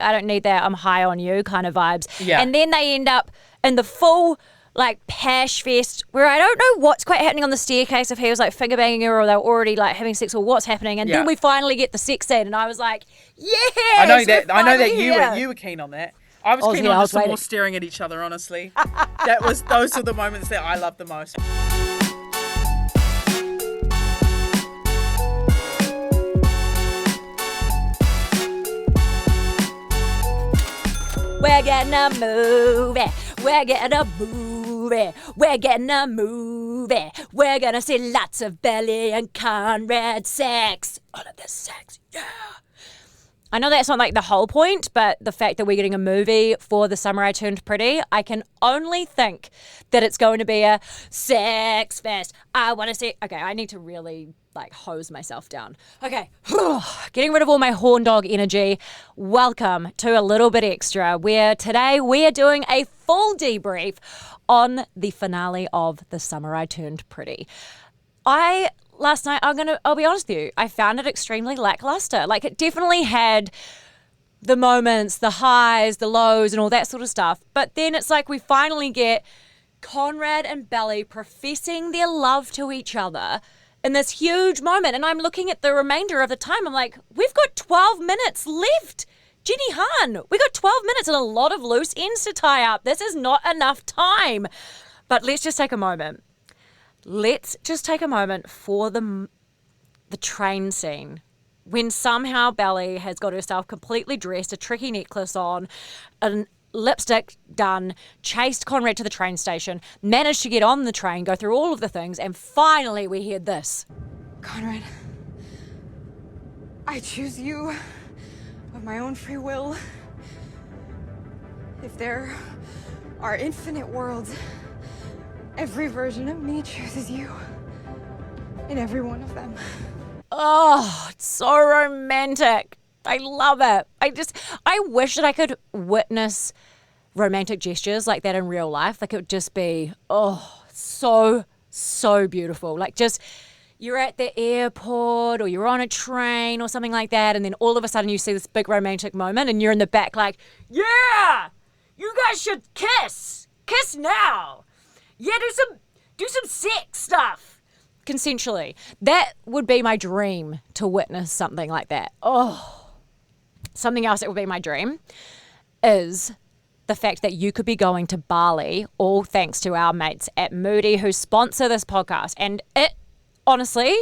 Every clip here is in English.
I don't need that, I'm high on you kind of vibes. Yeah. And then they end up in the full like pash fest where I don't know what's quite happening on the staircase, if he was like finger banging her or they were already like having sex or what's happening. And then we finally get the sex scene and I was like, yes, I know that here. you were keen on that. I was keen on just some more staring at each other, honestly. Those are the moments that I love the most. We're getting a movie. We're getting a movie. We're getting a movie. We're gonna see lots of Belly and Conrad sex. All of this sex, yeah. I know that's not like the whole point, but the fact that we're getting a movie for The Summer I Turned Pretty, I can only think that it's going to be a sex fest. I want to see. Okay, I need to really like hose myself down. Okay, getting rid of all my horn dog energy. Welcome to A Little Bit Extra, where today we are doing a full debrief on the finale of The Summer I Turned Pretty. Last night, I'll be honest with you, I found it extremely lackluster. Like, it definitely had the moments, the highs, the lows, and all that sort of stuff. But then it's like we finally get Conrad and Belly professing their love to each other in this huge moment. And I'm looking at the remainder of the time. I'm like, we've got 12 minutes left. Jenny Han, we got 12 minutes and a lot of loose ends to tie up. This is not enough time. But let's just take a moment. Let's just take a moment for the train scene when somehow Belly has got herself completely dressed, a tricky necklace on, a lipstick done, chased Conrad to the train station, managed to get on the train, go through all of the things, and finally we hear this. Conrad, I choose you of my own free will. If there are infinite worlds, every version of me chooses you in every one of them. Oh, it's so romantic. I love it. I wish that I could witness romantic gestures like that in real life. Like, it would just be, so beautiful. Like, just, you're at the airport or you're on a train or something like that, and then all of a sudden you see this big romantic moment and you're in the back like, yeah, you guys should kiss. Kiss now. Yeah, do some sex stuff consensually. That would be my dream, to witness something like that. Oh, something else that would be my dream is the fact that you could be going to Bali, all thanks to our mates at Moody who sponsor this podcast. And it, honestly,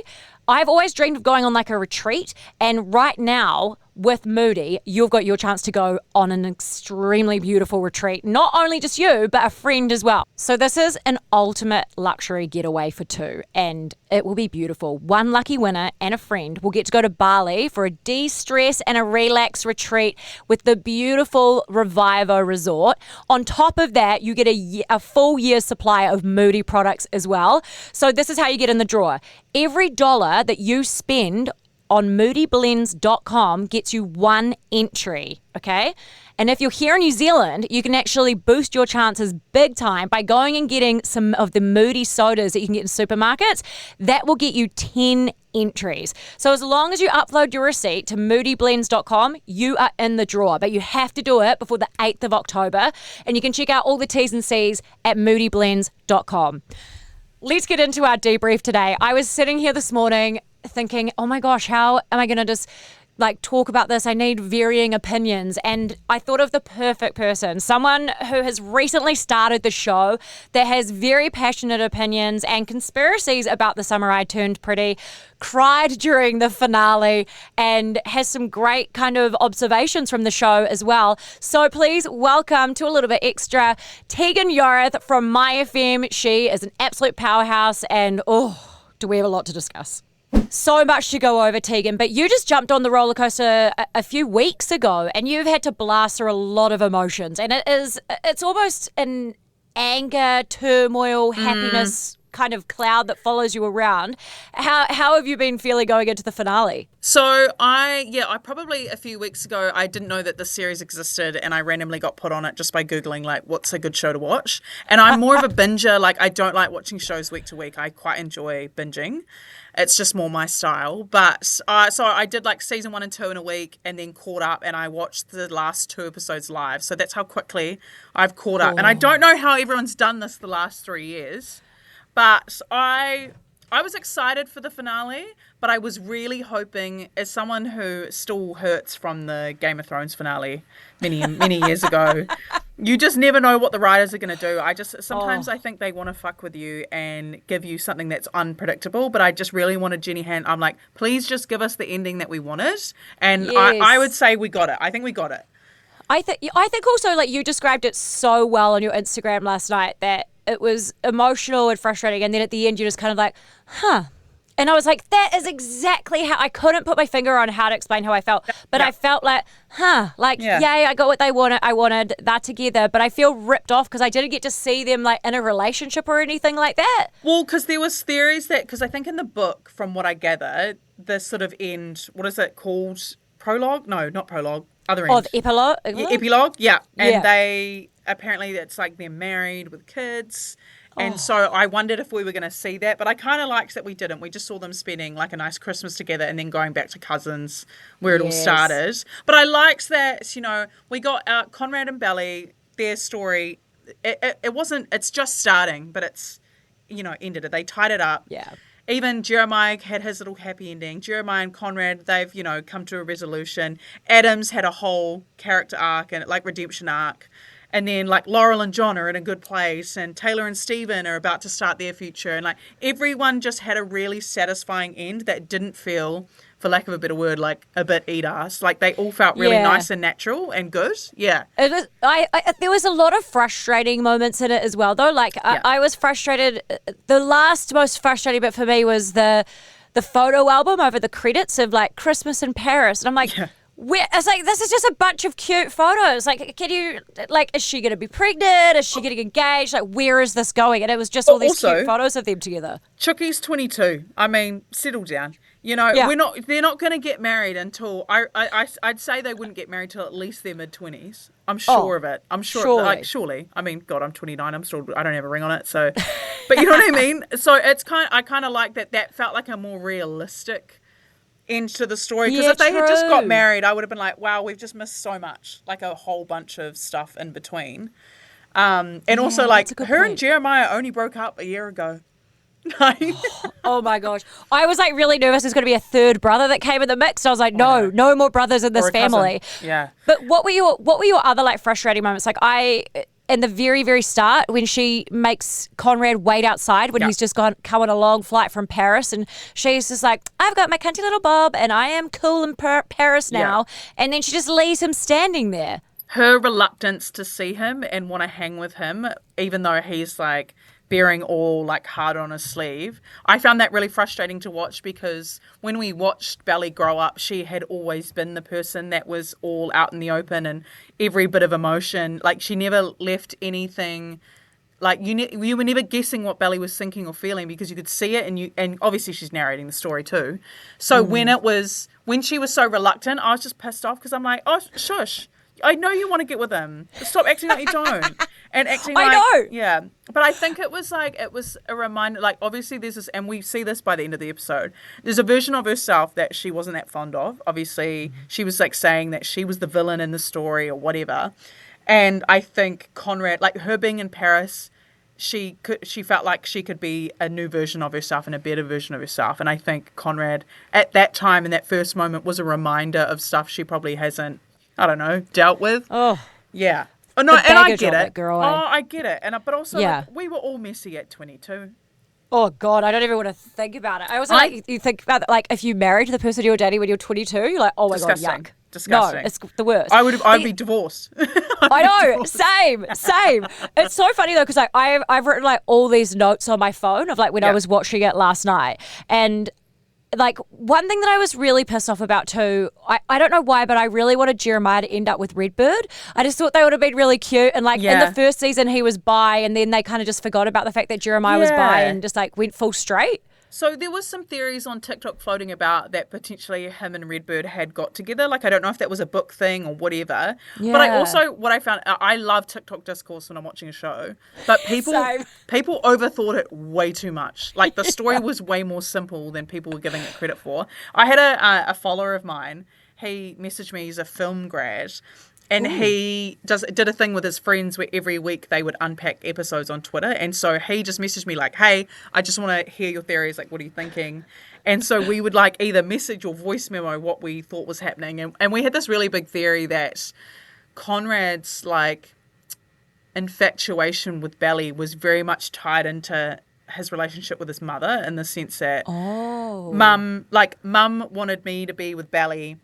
I've always dreamed of going on like a retreat, and right now with Moody, you've got your chance to go on an extremely beautiful retreat. Not only just you, but a friend as well. So this is an ultimate luxury getaway for two, and it will be beautiful. One lucky winner and a friend will get to go to Bali for a de-stress and a relax retreat with the beautiful Revivo Resort. On top of that, you get a full year's supply of Moody products as well. So this is how you get in the draw. Every dollar that you spend on moodyblends.com gets you one entry, okay? And if you're here in New Zealand, you can actually boost your chances big time by going and getting some of the Moody sodas that you can get in supermarkets. That will get you 10 entries. So as long as you upload your receipt to moodyblends.com, you are in the draw. But you have to do it before the 8th of October. And you can check out all the T's and C's at moodyblends.com. Let's get into our debrief today. I was sitting here this morning thinking, oh my gosh, how am I going to just like talk about this? I need varying opinions. And I thought of the perfect person, someone who has recently started the show that has very passionate opinions and conspiracies about The Summer I Turned Pretty, cried during the finale, and has some great kind of observations from the show as well. So please welcome to A Little Bit Extra, Tegan Yorwarth from My FM. She is an absolute powerhouse, and do we have a lot to discuss. So much to go over, Tegan, but you just jumped on the roller coaster a few weeks ago, and you've had to blast through a lot of emotions, and it's almost an anger, turmoil, happiness kind of cloud that follows you around. How have you been feeling going into the finale? So I probably a few weeks ago, I didn't know that this series existed, and I randomly got put on it just by Googling, like, what's a good show to watch? And I'm more of a binger. Like, I don't like watching shows week to week. I quite enjoy binging. It's just more my style. But so I did like season 1 and 2 in a week, and then caught up, and I watched the last 2 episodes live. So that's how quickly I've caught up. And I don't know how everyone's done this the last 3 years. But I was excited for the finale, but I was really hoping, as someone who still hurts from the Game of Thrones finale many years ago, you just never know what the writers are going to do. Sometimes I think they want to fuck with you and give you something that's unpredictable, but I just really wanted Jenny Han. I'm like, please just give us the ending that we wanted. And yes. I would say we got it. I think we got it. I think also, like, you described it so well on your Instagram last night that it was emotional and frustrating, and then at the end you're just kind of like, huh. And I was like, that is exactly how, I couldn't put my finger on how to explain how I felt, but I felt like, yay, I got what they wanted. I wanted that together, but I feel ripped off because I didn't get to see them like in a relationship or anything like that. Well, because there was theories because I think in the book, from what I gather, the sort of end, what is it called? Prologue? No, not prologue. Other end. Oh, the epilogue? Epilogue, yeah. And they, apparently it's like they're married with kids. And so I wondered if we were going to see that, but I kind of liked that we didn't. We just saw them spending like a nice Christmas together and then going back to cousins where it all started. But I liked that, we got Conrad and Belly, their story. It wasn't, it's just starting, but it's, ended it. They tied it up. Yeah. Even Jeremiah had his little happy ending. Jeremiah and Conrad, they've, come to a resolution. Adam's had a whole character arc and like redemption arc. And then like Laurel and John are in a good place, and Taylor and Stephen are about to start their future. And like everyone just had a really satisfying end that didn't feel, for lack of a better word, like a bit eat-ass. Like they all felt really nice and natural and good. Yeah. It was, there was a lot of frustrating moments in it as well, though. Like I was frustrated. The most frustrating bit for me was the photo album over the credits of like Christmas in Paris. And I'm like, it's like, this is just a bunch of cute photos. Like, can you, like, is she going to be pregnant? Is she getting engaged? Like, where is this going? And it was just all these cute photos of them together. Chucky's 22. I mean, settle down. They're not going to get married until, I'd say they wouldn't get married till at least their mid-20s. I'm sure of it. I'm sure, surely. I mean, God, I'm 29. I don't have a ring on it, so, but you know what I mean? So I kind of like that felt like a more realistic end to the story, because if they had just got married, I would have been like, wow, we've just missed so much, like a whole bunch of stuff in between. And also like her and Jeremiah only broke up a year ago. Oh my gosh, I was like really nervous there's going to be a third brother that came in the mix. I was like, no more brothers in this family. Yeah. But what were your other like frustrating moments? Like in the very, very start, when she makes Conrad wait outside when he's just come on a long flight from Paris, and she's just like, I've got my cunty little bob and I am cool in Paris now. And then she just leaves him standing there. Her reluctance to see him and want to hang with him, even though he's like bearing all like hard on his sleeve. I found that really frustrating to watch, because when we watched Belly grow up, she had always been the person that was all out in the open and every bit of emotion. Like she never left anything. Like you were never guessing what Belly was thinking or feeling, because you could see it, and obviously she's narrating the story too. So when she was so reluctant, I was just pissed off, because I'm like, oh shush. I know you want to get with him. Stop acting like you don't. And acting like... I know. Yeah. But I think it was a reminder, like, obviously there's this, and we see this by the end of the episode, there's a version of herself that she wasn't that fond of. Obviously, she was, like, saying that she was the villain in the story or whatever. And I think Conrad, like, her being in Paris, she felt like she could be a new version of herself and a better version of herself. And I think Conrad, at that time, in that first moment, was a reminder of stuff she probably hasn't, I don't know, dealt with. Oh. Yeah. Oh, no, and I get it. Girl, I get it. But also, like, we were all messy at 22. Oh, God, I don't even want to think about it. I also like, you think about it, like, if you married the person you're dating when you're 22, you're like, oh, my God, yuck. Disgusting. No, it's the worst. I'd be divorced. I know, same. It's so funny, though, because like, I've written, like, all these notes on my phone of, like, when I was watching it last night. And like, one thing that I was really pissed off about too, I don't know why, but I really wanted Jeremiah to end up with Redbird. I just thought they would have been really cute. And like in the first season, he was bi, and then they kind of just forgot about the fact that Jeremiah was bi and just like went full straight. So there was some theories on TikTok floating about that potentially him and Redbird had got together. Like, I don't know if that was a book thing or whatever. Yeah. But I also, what I found, I love TikTok discourse when I'm watching a show. But people overthought it way too much. Like, the story was way more simple than people were giving it credit for. I had a follower of mine. He messaged me, he's a film grad. And he did a thing with his friends where every week they would unpack episodes on Twitter. And so he just messaged me like, hey, I just want to hear your theories. Like, what are you thinking? And so we would like either message or voice memo what we thought was happening. And we had this really big theory that Conrad's like infatuation with Belly was very much tied into his relationship with his mother, in the sense that mum wanted me to be with Belly.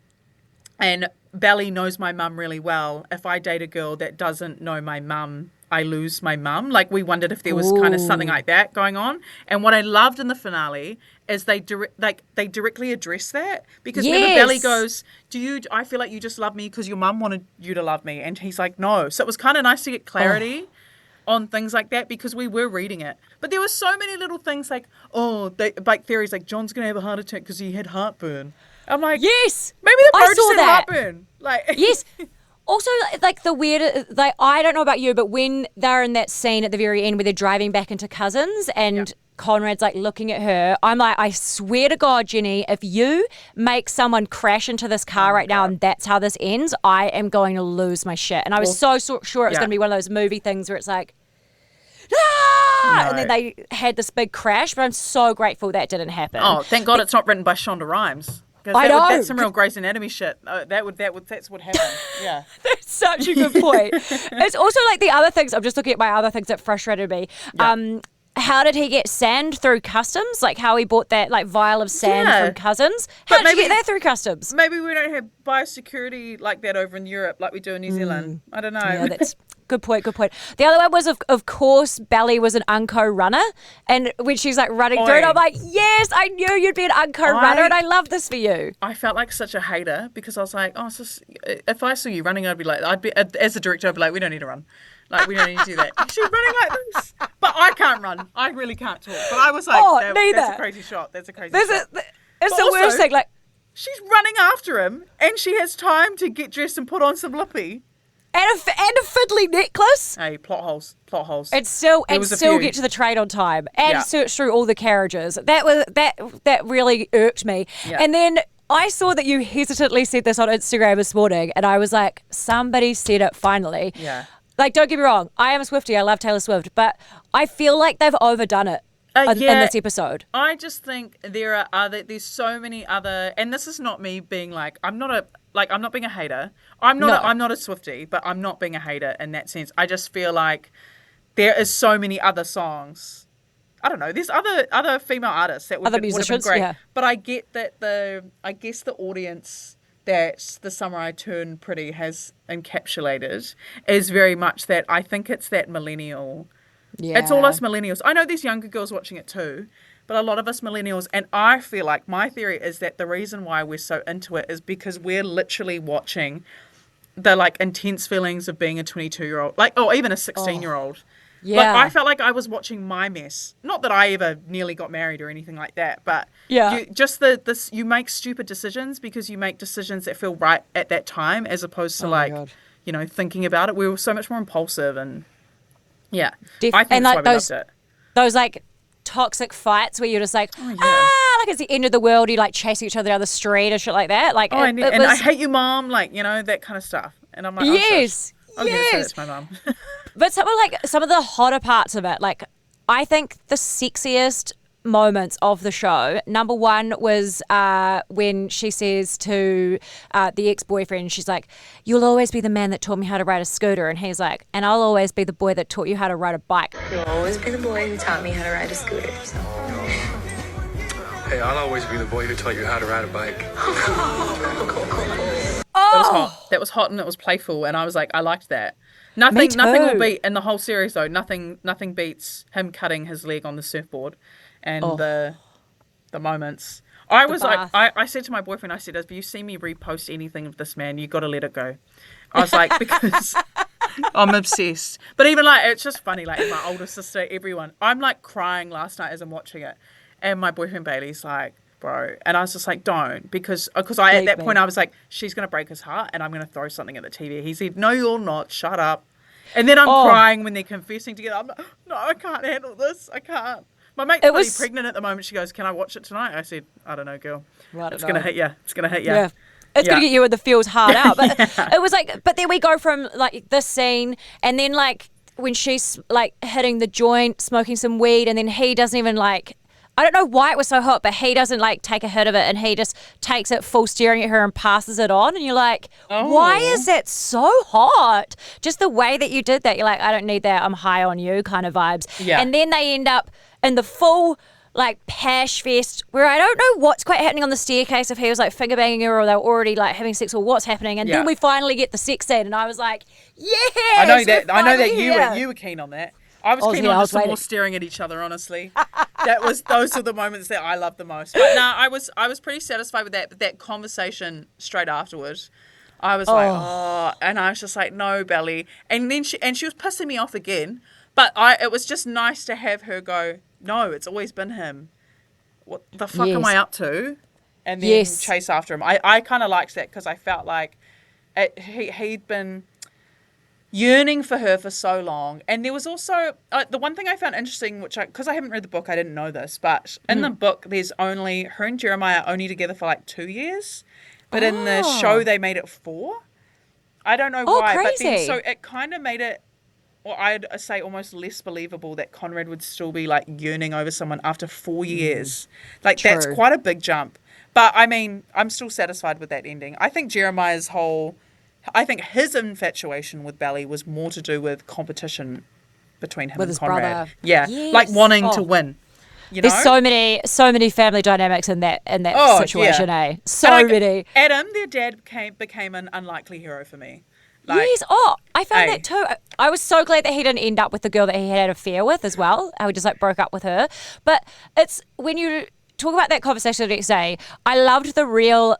And Belly knows my mum really well. If I date a girl that doesn't know my mum, I lose my mum. Like, we wondered if there was kind of something like that going on. And what I loved in the finale is they directly address that. Because remember, Belly goes, I feel like you just love me because your mum wanted you to love me. And he's like, no. So it was kind of nice to get clarity on things like that, because we were reading it. But there were so many little things like, theories like John's going to have a heart attack because he had heartburn. I'm like, yes, maybe the coach said heartburn. Like, yes. Also, like the weird, like, I don't know about you, but when they're in that scene at the very end where they're driving back into Cousins and Conrad's like looking at her, I'm like, I swear to God, Jenny, if you make someone crash into this car now and that's how this ends, I am going to lose my shit. And I was so sure it was going to be one of those movie things where it's like, and then they had this big crash, but I'm so grateful that didn't happen. Oh, thank God it's not written by Shonda Rhimes. I know. That's some real Grey's Anatomy shit. That's what happened. Yeah. That's such a good point. It's also like the other things, I'm just looking at my other things that frustrated me. Yeah. How did he get sand through customs? Like how he bought that like vial of sand from Cousins. How did you get that through customs? Maybe we don't have biosecurity like that over in Europe like we do in New Zealand. I don't know. Yeah, that's good point. The other one was, of course, Belly was an unco runner. And when she's like running through it, I'm like, yes, I knew you'd be an unco runner, and I love this for you. I felt like such a hater because I was like, if I saw you running, I'd be like, as a director, I'd be like, we don't need to run. Like, we don't need to do that. She's running like this. But I can't run. I really can't talk. But I was like, that's a crazy shot. That's a crazy shot. It's the worst thing. Like, she's running after him, and she has time to get dressed and put on some lippy. And a fiddly necklace. Hey, plot holes. And still get to the train on time. And search through all the carriages. That really irked me. Yeah. And then I saw that you hesitantly said this on Instagram this morning, and I was like, somebody said it finally. Yeah. Like, don't get me wrong, I am a Swiftie, I love Taylor Swift, but I feel like they've overdone it in this episode. I just think there's so many other, and this is not me being like, I'm not being a hater. I'm not a Swiftie, but I'm not being a hater in that sense. I just feel like there is so many other songs. I don't know, there's other female artists that would have been great. Yeah. But I get that I guess the audience that The Summer I Turned Pretty has encapsulated is very much that, I think it's that millennial. Yeah. It's all us millennials. I know there's younger girls watching it too, but a lot of us millennials, and I feel like my theory is that the reason why we're so into it is because we're literally watching the like intense feelings of being a 22-year-old, or even a 16-year-old. Yeah. Like, I felt like I was watching my mess. Not that I ever nearly got married or anything like that, but you make stupid decisions because you make decisions that feel right at that time, as opposed to thinking about it. We were so much more impulsive, and I think that's why we loved it. Those like toxic fights where you're just like, like it's the end of the world, you like chasing each other down the street and shit like that. Like, I hate you, mom, like, that kind of stuff. And I'm like, yes. I'm going to say it's my mum. But some of the hotter parts of it, like, I think the sexiest moments of the show, number one was when she says to the ex-boyfriend, she's like, you'll always be the man that taught me how to ride a scooter. And he's like, and I'll always be the boy that taught you how to ride a bike. You'll always be the boy who taught me how to ride a scooter. So. Hey, I'll always be the boy who taught you how to ride a bike. That was hot and it was playful, and I was like, I liked that. Nothing will beat in the whole series though. Nothing beats him cutting his leg on the surfboard, and the moments. I was bath. like, I said to my boyfriend, I said, if you see me repost anything of this man, you got to let it go. I was like, because I'm obsessed. But even like, it's just funny, like my older sister, everyone. I'm like crying last night as I'm watching it. And my boyfriend Bailey's like, bro. And I was just like, don't. Because at that point I was like, she's going to break his heart and I'm going to throw something at the TV. He said, no, you're not. Shut up. And then I'm crying when they're confessing together. I'm like, no, I can't handle this. I can't. My mate's really pregnant at the moment. She goes, can I watch it tonight? I said, I don't know, girl. It's going to hit you. It's going to hit you. Yeah. It's going to get you with the feels hard out. But it was like, but then we go from like this scene and then like when she's like hitting the joint, smoking some weed, and then he doesn't even like, I don't know why it was so hot, but he doesn't like take a hit of it and he just takes it full staring at her and passes it on. And you're like, why is that so hot? Just the way that you did that. You're like, I don't need that. I'm high on you kind of vibes. Yeah. And then they end up in the full like Pash Fest where I don't know what's quite happening on the staircase, if he was like finger banging her or they were already like having sex or what's happening. And then we finally get the sex scene and I was like, yes! I know that you were keen on that. I was keen on just some more staring at each other, honestly. Those are the moments that I love the most. But no, I was pretty satisfied with that. But that conversation straight afterwards, I was like, and I was just like, no, Belly. And then she was pissing me off again. But it was just nice to have her go, no, it's always been him. What the fuck am I up to? And then chase after him. I kind of liked that because I felt like he'd been yearning for her for so long. And there was also the one thing I found interesting, which because I haven't read the book, I didn't know this, but in the book there's only her and Jeremiah are only together for like 2 years, but in the show they made it 4. I don't know why, crazy. but then so it kind of made it, or I'd say almost less believable that Conrad would still be like yearning over someone after 4 years. Like that's quite a big jump. But I mean, I'm still satisfied with that ending. I think his infatuation with Belly was more to do with competition between him and Conrad. Brother. Yeah, Yes. like wanting to win. You know? There's so many family dynamics in that situation, eh? Many. Adam, their dad became an unlikely hero for me. Like, yes. I found that too. I was so glad that he didn't end up with the girl that he had an affair with as well. How he just like broke up with her. But it's when you talk about that conversation the next day, I loved the real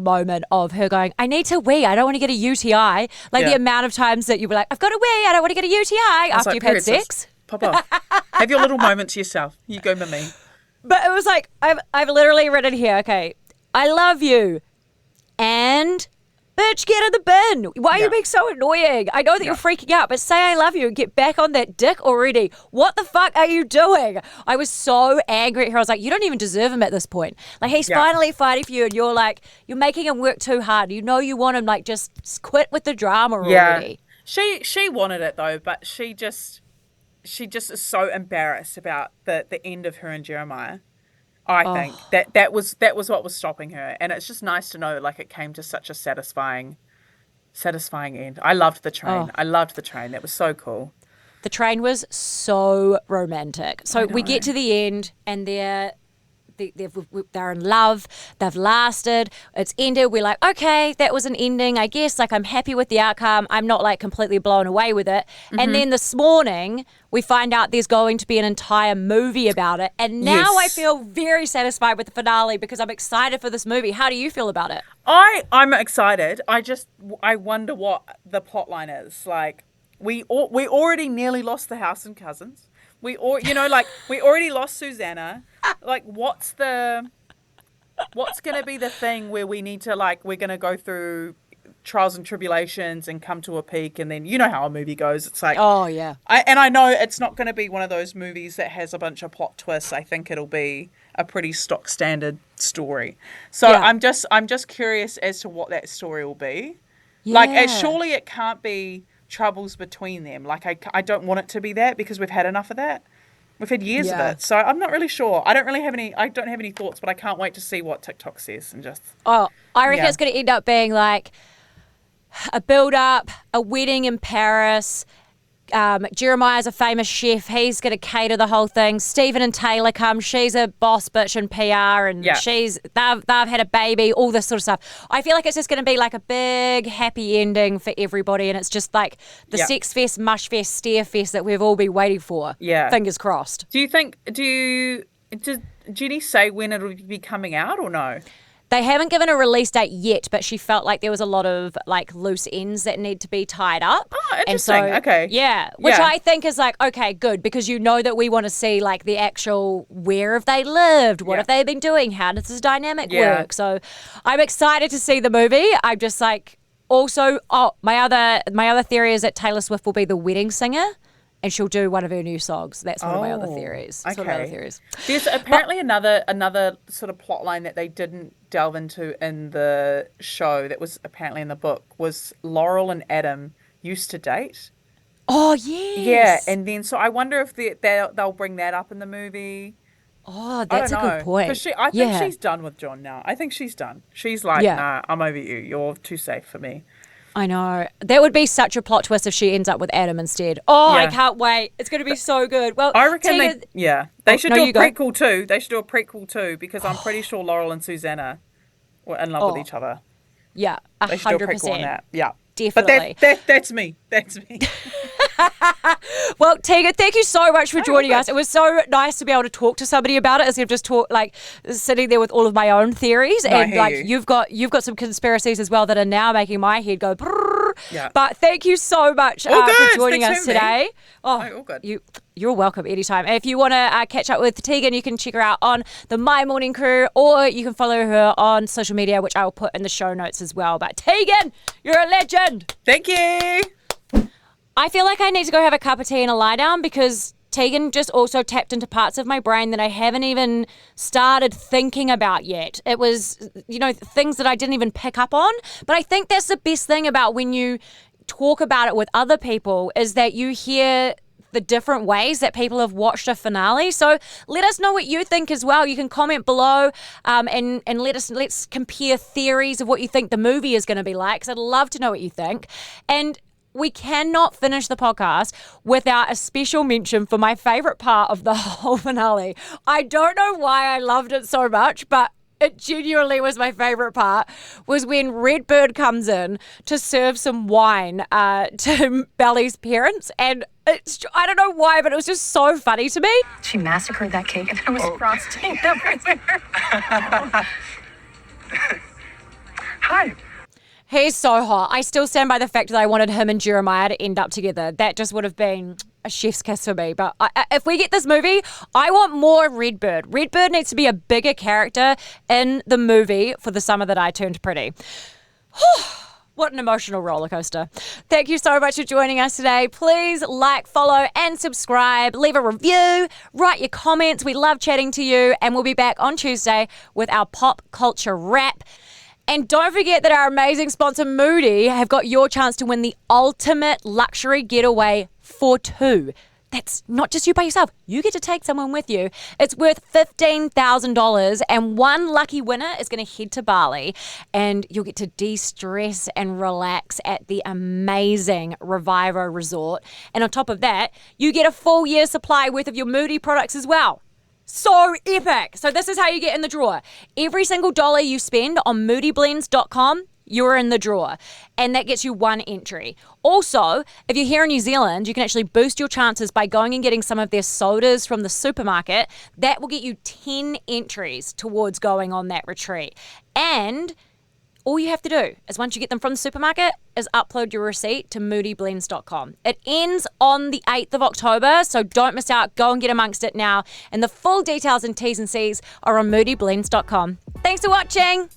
moment of her going, I need to wee. I don't want to get a UTI. Like the amount of times that you were like, I've got to wee. I don't want to get a UTI after you've had sex. Pop off. Have your little moment to yourself. You go, Mimi. But it was like, I've literally written here, okay, I love you. And bitch, get in the bin. Why are you being so annoying? I know that you're freaking out, but say I love you and get back on that dick already. What the fuck are you doing? I was so angry at her. I was like, you don't even deserve him at this point. Like, he's finally fighting for you and you're like, you're making him work too hard. You know you want him, like, just quit with the drama already. She wanted it though, but she just is so embarrassed about the end of her and Jeremiah. I think that was what was stopping her, and it's just nice to know like it came to such a satisfying end. I loved the train. That was so cool. The train was so romantic. So we get to the end, and they're in love. They've lasted. It's ended. We're like, okay, that was an ending, I guess. Like, I'm happy with the outcome. I'm not like completely blown away with it. Mm-hmm. And then this morning, we find out there's going to be an entire movie about it. And now I feel very satisfied with the finale because I'm excited for this movie. How do you feel about it? I'm excited. I wonder what the plot line is. Like, we already nearly lost the House and Cousins. We already lost Susanna. Like, what's going to be the thing where we need to, like, we're going to go through trials and tribulations and come to a peak, and then you know how a movie goes. It's like, I know it's not going to be one of those movies that has a bunch of plot twists. I think it'll be a pretty stock standard story. So I'm just curious as to what that story will be. Yeah. Like, surely it can't be troubles between them. Like, I don't want it to be that because we've had enough of that. We've had years of it. So I'm not really sure. I don't have any thoughts, but I can't wait to see what TikTok says and just. Oh, I reckon it's going to end up being like a build-up, a wedding in Paris. Jeremiah's a famous chef. He's going to cater the whole thing. Stephen and Taylor come. She's a boss bitch in PR, and they've had a baby. All this sort of stuff. I feel like it's just going to be like a big happy ending for everybody, and it's just like the sex fest, mush fest, stare fest that we've all been waiting for. Yeah, fingers crossed. Do you Did Jenny say when it'll be coming out or no? They haven't given a release date yet, but she felt like there was a lot of like loose ends that need to be tied up. Oh, interesting. Okay. Yeah, which Yeah. I think is like, okay, good, because you know that we want to see like the actual where have they lived, what Yeah. have they been doing, how does this dynamic Yeah. work. So I'm excited to see the movie. I'm just like, also, my other theory is that Taylor Swift will be the wedding singer. And she'll do one of her new songs. That's one of my other theories. That's one of my other theories. There's apparently another sort of plot line that they didn't delve into in the show that was apparently in the book was Laurel and Adam used to date. Oh, yes. Yeah, and then so I wonder if they'll bring that up in the movie. Oh, that's a good point. Because I think she's done with John now. I think she's done. She's like, nah, I'm over you. You're too safe for me. I know. That would be such a plot twist if she ends up with Adam instead. Oh, Yeah. I can't wait. It's going to be so good. Well, I reckon they should do a you go. prequel too. They should do a prequel too because I'm pretty sure Laurel and Susanna were in love with each other. Yeah, They should do a 100%. prequel on that. Yeah. Definitely. But that's me. That's me. Well, Tegan, thank you so much for joining us. It was so nice to be able to talk to somebody about it, instead of just sitting there with all of my own theories. No, I And hear like you. you've got some conspiracies as well that are now making my head go. Brrr. Yeah. But thank you so much All good. for joining Thanks us for having me. today. Oh, No, all good. You're welcome anytime. If you want to catch up with Tegan, you can check her out on the My Morning Crew, or you can follow her on social media, which I will put in the show notes as well. But Tegan, you're a legend. Thank you. I feel like I need to go have a cup of tea and a lie down, because Tegan just also tapped into parts of my brain that I haven't even started thinking about yet. It was, things that I didn't even pick up on. But I think that's the best thing about when you talk about it with other people, is that you hear the different ways that people have watched a finale. So let us know what you think as well. You can comment below and let's compare theories of what you think the movie is going to be like, because I'd love to know what you think. And we cannot finish the podcast without a special mention for my favorite part of the whole finale. I don't know why I loved it so much, but it genuinely was my favorite part, was when Redbird comes in to serve some wine to Belly's parents. And I don't know why, but it was just so funny to me. She massacred that cake and there was frosting everywhere. Hi. He's so hot. I still stand by the fact that I wanted him and Jeremiah to end up together. That just would have been a chef's kiss for me. But if we get this movie, I want more Redbird. Redbird needs to be a bigger character in the movie for the summer that I turned pretty. What an emotional roller coaster. Thank you so much for joining us today. Please like, follow, and subscribe. Leave a review. Write your comments. We love chatting to you. And we'll be back on Tuesday with our pop culture wrap. And don't forget that our amazing sponsor, Moody, have got your chance to win the ultimate luxury getaway for two. That's not just you by yourself. You get to take someone with you. It's worth $15,000, and one lucky winner is going to head to Bali, and you'll get to de-stress and relax at the amazing Revivo Resort. And on top of that, you get a full year's supply worth of your Moody products as well. So epic. So this is how you get in the draw. Every single dollar you spend on moodyblends.com, you're in the draw. And that gets you one entry. Also, if you're here in New Zealand, you can actually boost your chances by going and getting some of their sodas from the supermarket. That will get you 10 entries towards going on that retreat. And all you have to do is, once you get them from the supermarket, is upload your receipt to moodyblends.com. It ends on the 8th of October, so don't miss out. Go and get amongst it now. And the full details and T's and C's are on moodyblends.com. Thanks for watching.